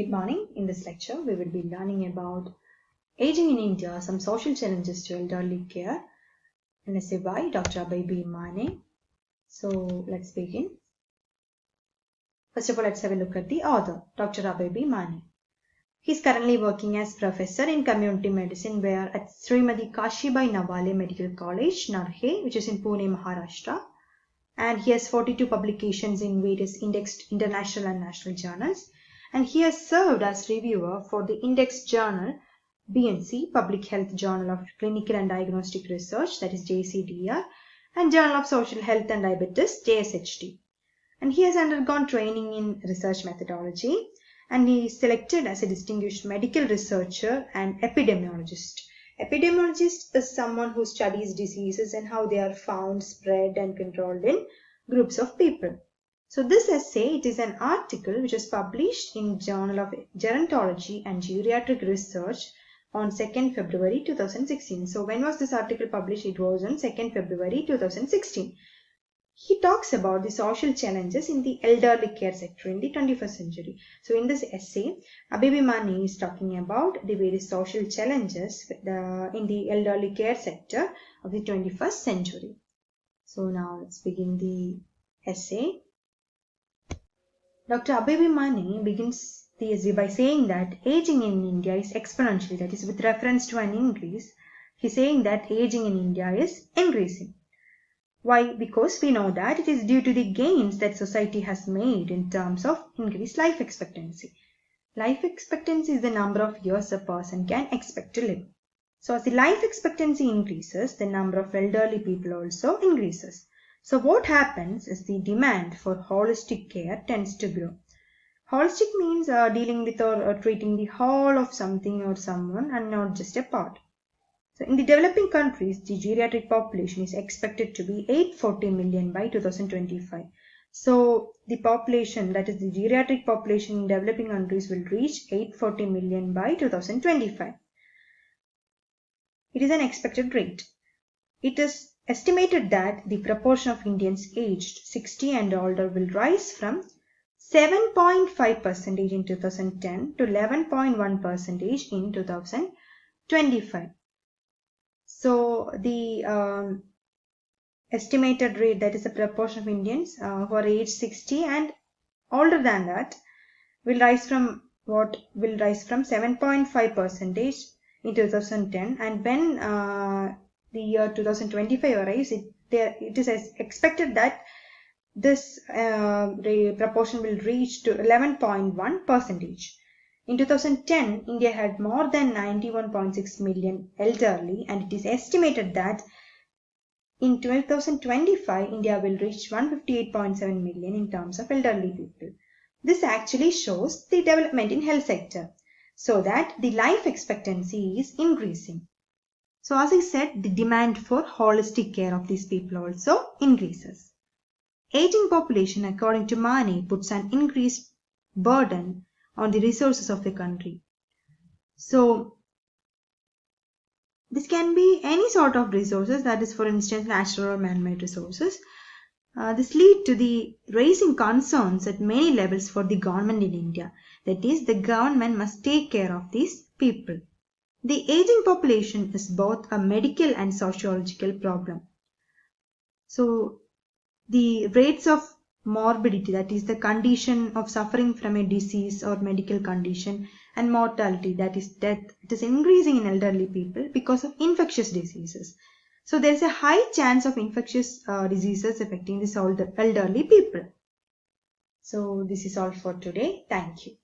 Good morning. In this lecture, we will be learning about aging in India, some social challenges to elderly care, an essay by Dr. Ababy Mane. So let's begin. First of all, let's have a look at the author, Dr. Ababy Mane. He is currently working as professor in community medicine where at Srimati Kashibai Nawale Medical College, Narhe, which is in Pune, Maharashtra. And he has 42 publications in various indexed international and national journals. And he has served as reviewer for the indexed journal BNC, Public Health Journal of Clinical and Diagnostic Research, that is JCDR, and Journal of Social Health and Diabetes, JSHD. And he has undergone training in research methodology, and he is selected as a distinguished medical researcher and epidemiologist. Epidemiologist is someone who studies diseases and how they are found, spread, and controlled in groups of people. So this essay, it is an article which was published in Journal of Gerontology and Geriatric Research on 2nd February 2016. So when was this article published? It was on 2nd February 2016. He talks about the social challenges in the elderly care sector in the 21st century. So in this essay, Ababy Mane is talking about the various social challenges in the elderly care sector of the 21st century. So now let's begin the essay. Dr. Ababy Mane begins the essay by saying that aging in India is exponential, that is with reference to an increase. He's saying that aging in India is increasing. Why? Because we know that it is due to the gains that society has made in terms of increased life expectancy. Life expectancy is the number of years a person can expect to live. So as the life expectancy increases, the number of elderly people also increases. So what happens is the demand for holistic care tends to grow. Holistic means dealing with or treating the whole of something or someone and not just a part. So in the developing countries, the geriatric population is expected to be 840 million by 2025. So the population, that is the geriatric population in developing countries, will reach 840 million by 2025. It is an expected rate. It is estimated that the proportion of Indians aged 60 and older will rise from 7.5% in 2010 to 11.1% in 2025. So the estimated rate, that is the proportion of Indians who are aged 60 and older than that, will rise from 7.5% in 2010, and when the year 2025 arrives, it is expected that this proportion will reach to 11.1%. In 2010, India had more than 91.6 million elderly, and it is estimated that in 2025, India will reach 158.7 million in terms of elderly people. This actually shows the development in health sector, so that the life expectancy is increasing. So as I said, the demand for holistic care of these people also increases. Aging population, according to Mane, puts an increased burden on the resources of the country. So this can be any sort of resources, that is for instance natural or man-made resources. This leads to the raising concerns at many levels for the government in India. That is, the government must take care of these people. The aging population is both a medical and sociological problem. So the rates of morbidity, that is the condition of suffering from a disease or medical condition, and mortality, that is death, it is increasing in elderly people because of infectious diseases. So there is a high chance of infectious diseases affecting these elderly people. So this is all for today. Thank you.